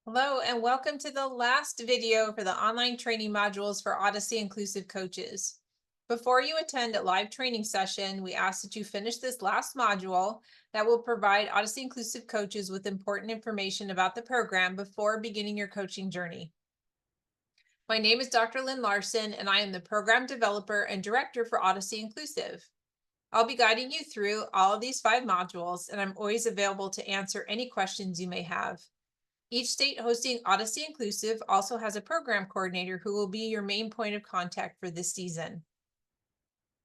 Hello and welcome to the last video for the online training modules for Odyssey Inclusive Coaches. Before you attend a live training session, we ask that you finish this last module that will provide Odyssey Inclusive Coaches with important information about the program before beginning your coaching journey. My name is Dr. Lynn Larson, and I am the Program Developer and Director for Odyssey Inclusive. I'll be guiding you through all of these 5 modules, and I'm always available to answer any questions you may have. Each state hosting Odyssey Inclusive also has a program coordinator who will be your main point of contact for this season.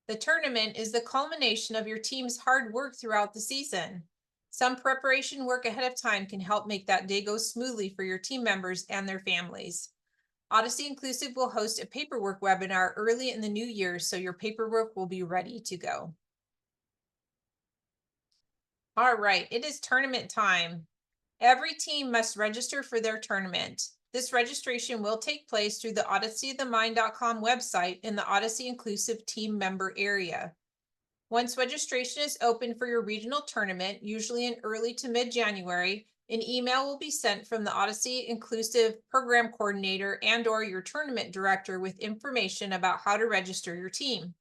The tournament is the culmination of your team's hard work throughout the season. Some preparation work ahead of time can help make that day go smoothly for your team members and their families. Odyssey Inclusive will host a paperwork webinar early in the new year, so your paperwork will be ready to go. All right, it is tournament time. Every team must register for their tournament. This registration will take place through the odysseyofthemind.com website in the Odyssey Inclusive team member area. Once registration is open for your regional tournament, usually in early to mid-January, an email will be sent from the Odyssey Inclusive Program Coordinator and/or your tournament director with information about how to register your team.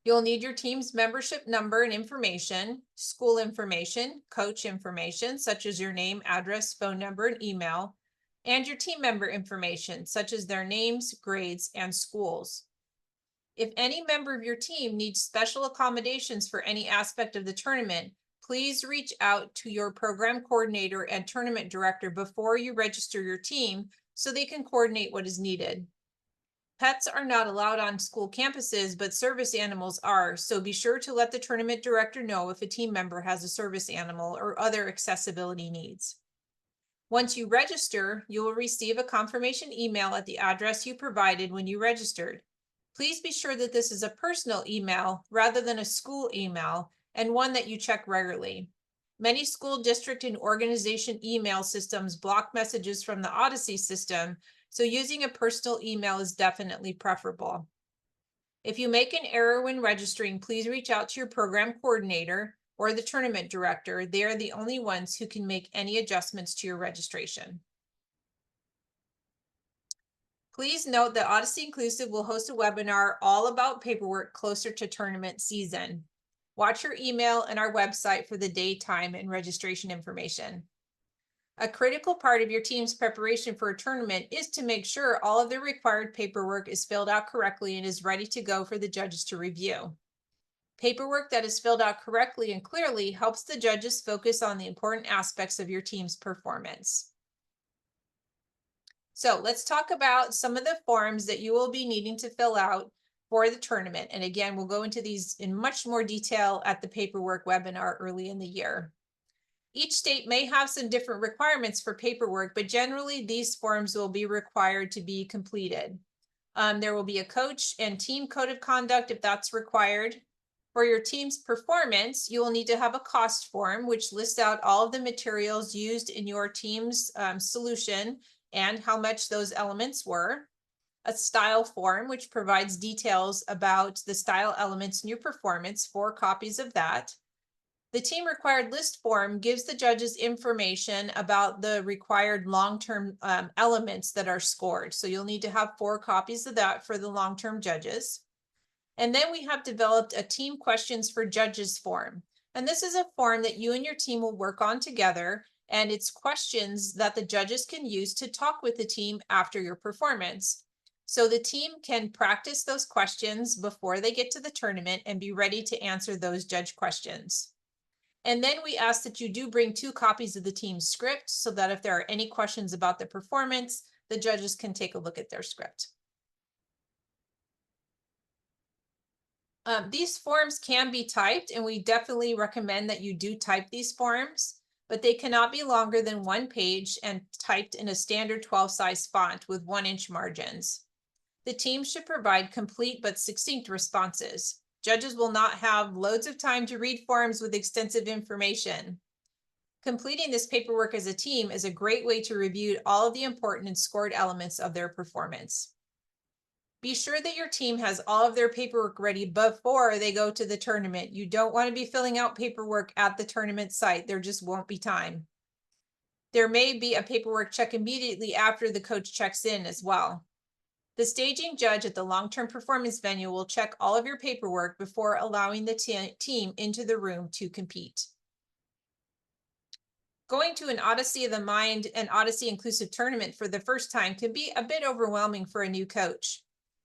You'll need your team's membership number and information, school information, coach information, such as your name, address, phone number, and email, and your team member information, such as their names, grades, and schools. If any member of your team needs special accommodations for any aspect of the tournament, please reach out to your program coordinator and tournament director before you register your team so they can coordinate what is needed. Pets are not allowed on school campuses, but service animals are, so be sure to let the tournament director know if a team member has a service animal or other accessibility needs. Once you register, you will receive a confirmation email at the address you provided when you registered. Please be sure that this is a personal email rather than a school email, and one that you check regularly. Many school district and organization email systems block messages from the Odyssey system, so using a personal email is definitely preferable. If you make an error when registering, please reach out to your program coordinator or the tournament director. They are the only ones who can make any adjustments to your registration. Please note that Odyssey Inclusive will host a webinar all about paperwork closer to tournament season. Watch your email and our website for the date, time, and registration information. A critical part of your team's preparation for a tournament is to make sure all of the required paperwork is filled out correctly and is ready to go for the judges to review. Paperwork that is filled out correctly and clearly helps the judges focus on the important aspects of your team's performance. So let's talk about some of the forms that you will be needing to fill out for the tournament. And again, we'll go into these in much more detail at the paperwork webinar early in the year. Each state may have some different requirements for paperwork, but generally these forms will be required to be completed. There will be a coach and team code of conduct if that's required. For your team's performance, you will need to have a cost form, which lists out all of the materials used in your team's solution and how much those elements were. A style form, which provides details about the style elements in your performance, 4 copies of that. The team required list form gives the judges information about the required long-term elements that are scored. So you'll need to have 4 copies of that for the long-term judges. And then we have developed a team questions for judges form. And this is a form that you and your team will work on together. And it's questions that the judges can use to talk with the team after your performance. So the team can practice those questions before they get to the tournament and be ready to answer those judge questions. And then we ask that you do bring 2 copies of the team's script so that if there are any questions about the performance, the judges can take a look at their script. These forms can be typed, and we definitely recommend that you do type these forms, but they cannot be longer than 1 page and typed in a standard 12 size font with 1-inch margins. The team should provide complete but succinct responses. Judges will not have loads of time to read forms with extensive information. Completing this paperwork as a team is a great way to review all of the important and scored elements of their performance. Be sure that your team has all of their paperwork ready before they go to the tournament. You don't want to be filling out paperwork at the tournament site. There just won't be time. There may be a paperwork check immediately after the coach checks in as well. The staging judge at the long-term performance venue will check all of your paperwork before allowing the team into the room to compete. Going to an Odyssey of the Mind and Odyssey Inclusive tournament for the first time can be a bit overwhelming for a new coach.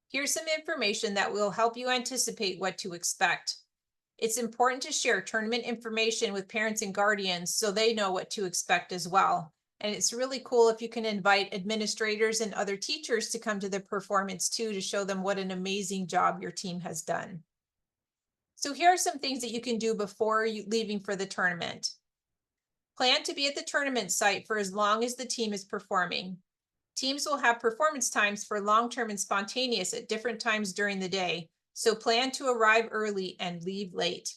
Here's some information that will help you anticipate what to expect. It's important to share tournament information with parents and guardians so they know what to expect as well. And it's really cool if you can invite administrators and other teachers to come to the performance too, to show them what an amazing job your team has done. So here are some things that you can do before leaving for the tournament. Plan to be at the tournament site for as long as the team is performing. Teams will have performance times for long-term and spontaneous at different times during the day, so plan to arrive early and leave late.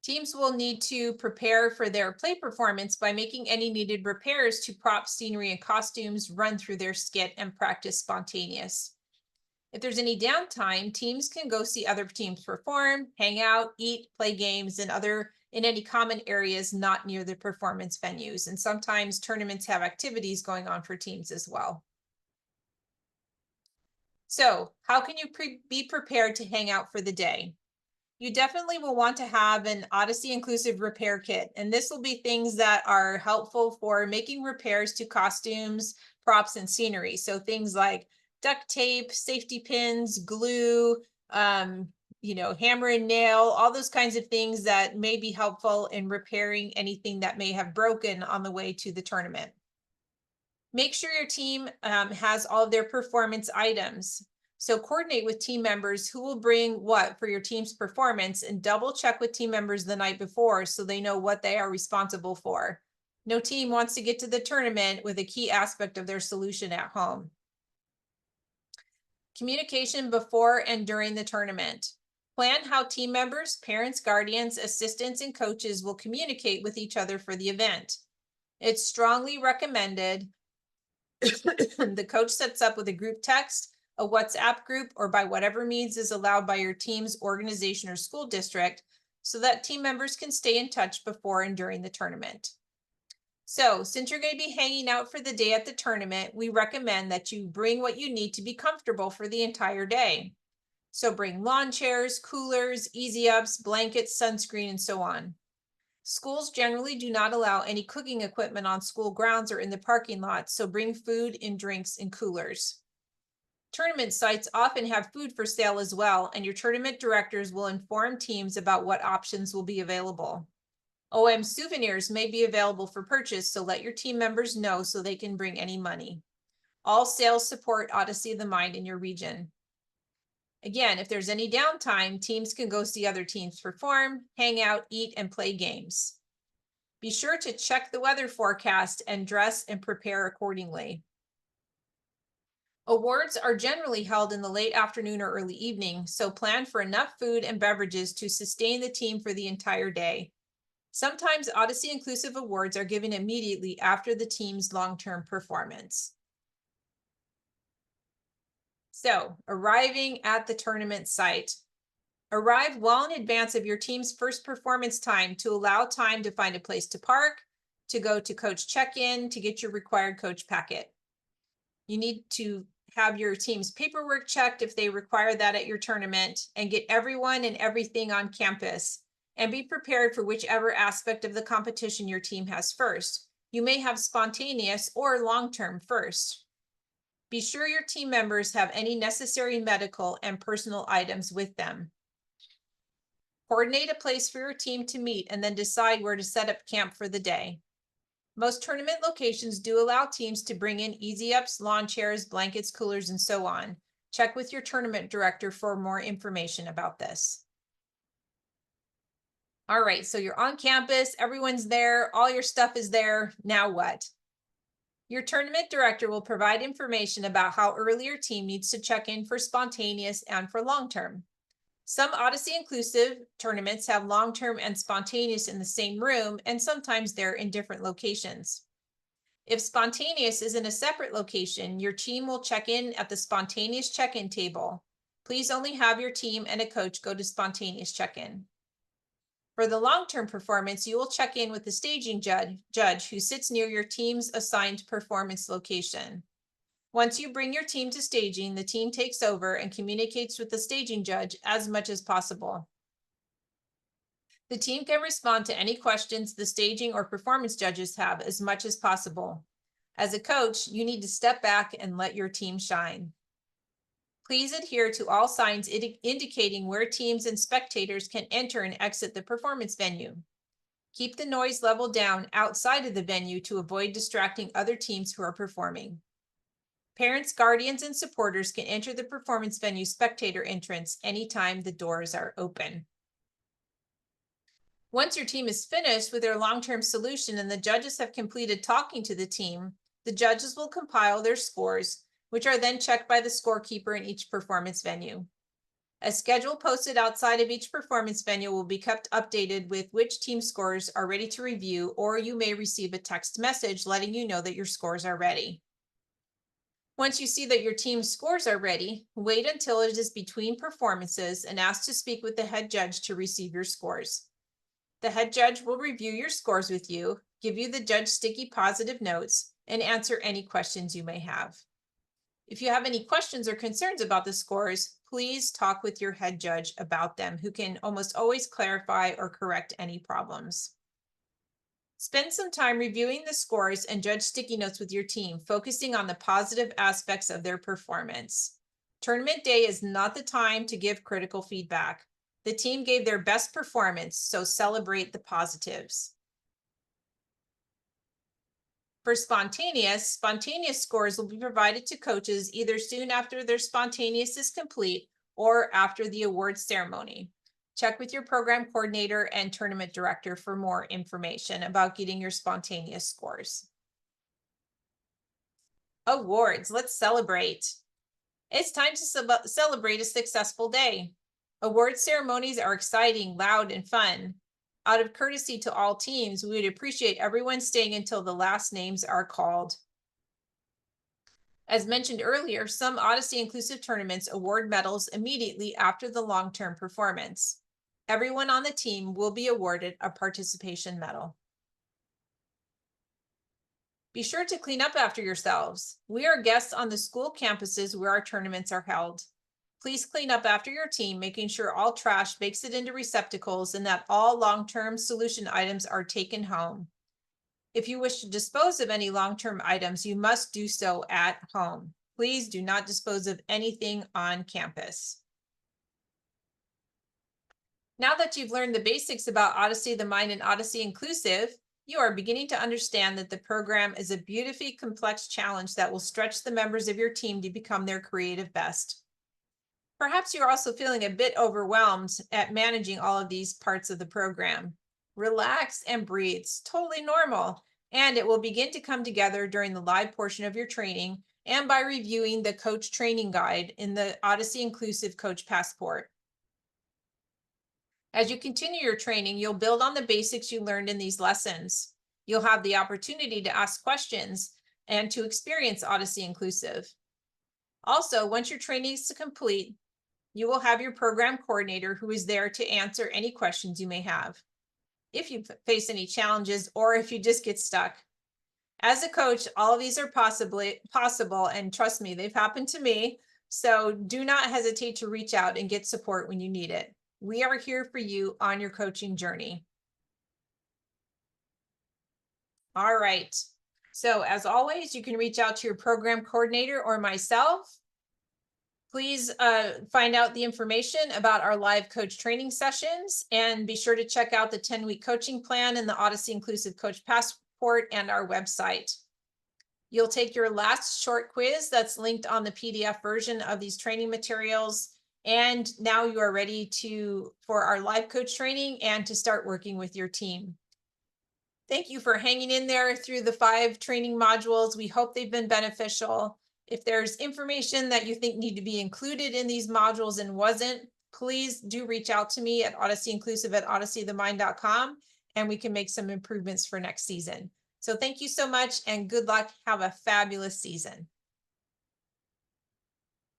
Teams will need to prepare for their play performance by making any needed repairs to props, scenery, and costumes, run through their skit, and practice spontaneous. If there's any downtime, teams can go see other teams perform, hang out, eat, play games, and in any common areas not near the performance venues. And sometimes tournaments have activities going on for teams as well. So how can you be prepared to hang out for the day? You definitely will want to have an Odyssey Inclusive Repair Kit, and this will be things that are helpful for making repairs to costumes, props, and scenery. So things like duct tape, safety pins, glue, hammer and nail, all those kinds of things that may be helpful in repairing anything that may have broken on the way to the tournament. Make sure your team has all of their performance items. So coordinate with team members who will bring what for your team's performance, and double check with team members the night before so they know what they are responsible for. No team wants to get to the tournament with a key aspect of their solution at home. Communication before and during the tournament. Plan how team members, parents, guardians, assistants, and coaches will communicate with each other for the event. It's strongly recommended the coach sets up with a group text, a WhatsApp group, or by whatever means is allowed by your team's organization or school district, so that team members can stay in touch before and during the tournament. So since you're going to be hanging out for the day at the tournament, we recommend that you bring what you need to be comfortable for the entire day. So bring lawn chairs, coolers, easy ups, blankets, sunscreen, and so on. Schools generally do not allow any cooking equipment on school grounds or in the parking lot, so bring food and drinks in coolers. Tournament sites often have food for sale as well, and your tournament directors will inform teams about what options will be available. OM souvenirs may be available for purchase, so let your team members know so they can bring any money. All sales support Odyssey of the Mind in your region. Again, if there's any downtime, teams can go see other teams perform, hang out, eat, and play games. Be sure to check the weather forecast and dress and prepare accordingly. Awards are generally held in the late afternoon or early evening, so plan for enough food and beverages to sustain the team for the entire day. Sometimes Odyssey Inclusive Awards are given immediately after the team's long-term performance. So, arriving at the tournament site. Arrive well in advance of your team's first performance time to allow time to find a place to park, to go to coach check-in, to get your required coach packet. You need to have your team's paperwork checked if they require that at your tournament, and get everyone and everything on campus. And be prepared for whichever aspect of the competition your team has first. You may have spontaneous or long-term first. Be sure your team members have any necessary medical and personal items with them. Coordinate a place for your team to meet and then decide where to set up camp for the day. Most tournament locations do allow teams to bring in easy ups, lawn chairs, blankets, coolers, and so on. Check with your tournament director for more information about this. All right, so you're on campus, everyone's there, all your stuff is there. Now what? Your tournament director will provide information about how early your team needs to check in for spontaneous and for long-term. Some Odyssey Inclusive tournaments have long-term and spontaneous in the same room, and sometimes they're in different locations. If spontaneous is in a separate location, your team will check in at the spontaneous check-in table. Please only have your team and a coach go to spontaneous check-in. For the long-term performance, you will check in with the staging judge who sits near your team's assigned performance location. Once you bring your team to staging, the team takes over and communicates with the staging judge as much as possible. The team can respond to any questions the staging or performance judges have as much as possible. As a coach, you need to step back and let your team shine. Please adhere to all signs indicating where teams and spectators can enter and exit the performance venue. Keep the noise level down outside of the venue to avoid distracting other teams who are performing. Parents, guardians, and supporters can enter the performance venue spectator entrance anytime the doors are open. Once your team is finished with their long-term solution and the judges have completed talking to the team, the judges will compile their scores, which are then checked by the scorekeeper in each performance venue. A schedule posted outside of each performance venue will be kept updated with which team scores are ready to review, or you may receive a text message letting you know that your scores are ready. Once you see that your team's scores are ready, wait until it is between performances and ask to speak with the head judge to receive your scores. The head judge will review your scores with you, give you the judge sticky positive notes, and answer any questions you may have. If you have any questions or concerns about the scores, please talk with your head judge about them, who can almost always clarify or correct any problems. Spend some time reviewing the scores and judge sticky notes with your team, focusing on the positive aspects of their performance. Tournament day is not the time to give critical feedback. The team gave their best performance, so celebrate the positives. For spontaneous scores will be provided to coaches either soon after their spontaneous is complete or after the awards ceremony. Check with your program coordinator and tournament director for more information about getting your spontaneous scores. Awards, let's celebrate. It's time to celebrate a successful day. Award ceremonies are exciting, loud, and fun. Out of courtesy to all teams, we would appreciate everyone staying until the last names are called. As mentioned earlier, some Odyssey Inclusive tournaments award medals immediately after the long-term performance. Everyone on the team will be awarded a participation medal. Be sure to clean up after yourselves. We are guests on the school campuses where our tournaments are held. Please clean up after your team, making sure all trash makes it into receptacles and that all long-term solution items are taken home. If you wish to dispose of any long-term items, you must do so at home. Please do not dispose of anything on campus. Now that you've learned the basics about Odyssey the Mind and Odyssey Inclusive, you are beginning to understand that the program is a beautifully complex challenge that will stretch the members of your team to become their creative best. Perhaps you're also feeling a bit overwhelmed at managing all of these parts of the program. Relax and breathe. It's totally normal, and it will begin to come together during the live portion of your training and by reviewing the coach training guide in the Odyssey Inclusive Coach Passport. As you continue your training, you'll build on the basics you learned in these lessons. You'll have the opportunity to ask questions and to experience Odyssey Inclusive. Also, once your training is complete, you will have your program coordinator who is there to answer any questions you may have. If you face any challenges or if you just get stuck. As a coach, all of these are possible, and trust me, they've happened to me. So do not hesitate to reach out and get support when you need it. We are here for you on your coaching journey. All right. So as always, you can reach out to your program coordinator or myself. Please find out the information about our live coach training sessions, and be sure to check out the 10-week coaching plan and the Odyssey Inclusive Coach Passport and our website. You'll take your last short quiz that's linked on the PDF version of these training materials. And now you are ready for our live coach training and to start working with your team. Thank you for hanging in there through the 5 training modules. We hope they've been beneficial. If there's information that you think need to be included in these modules and wasn't, please do reach out to me at odyssey.inclusive@odysseythemind.com, and we can make some improvements for next season. So thank you so much and good luck. Have a fabulous season.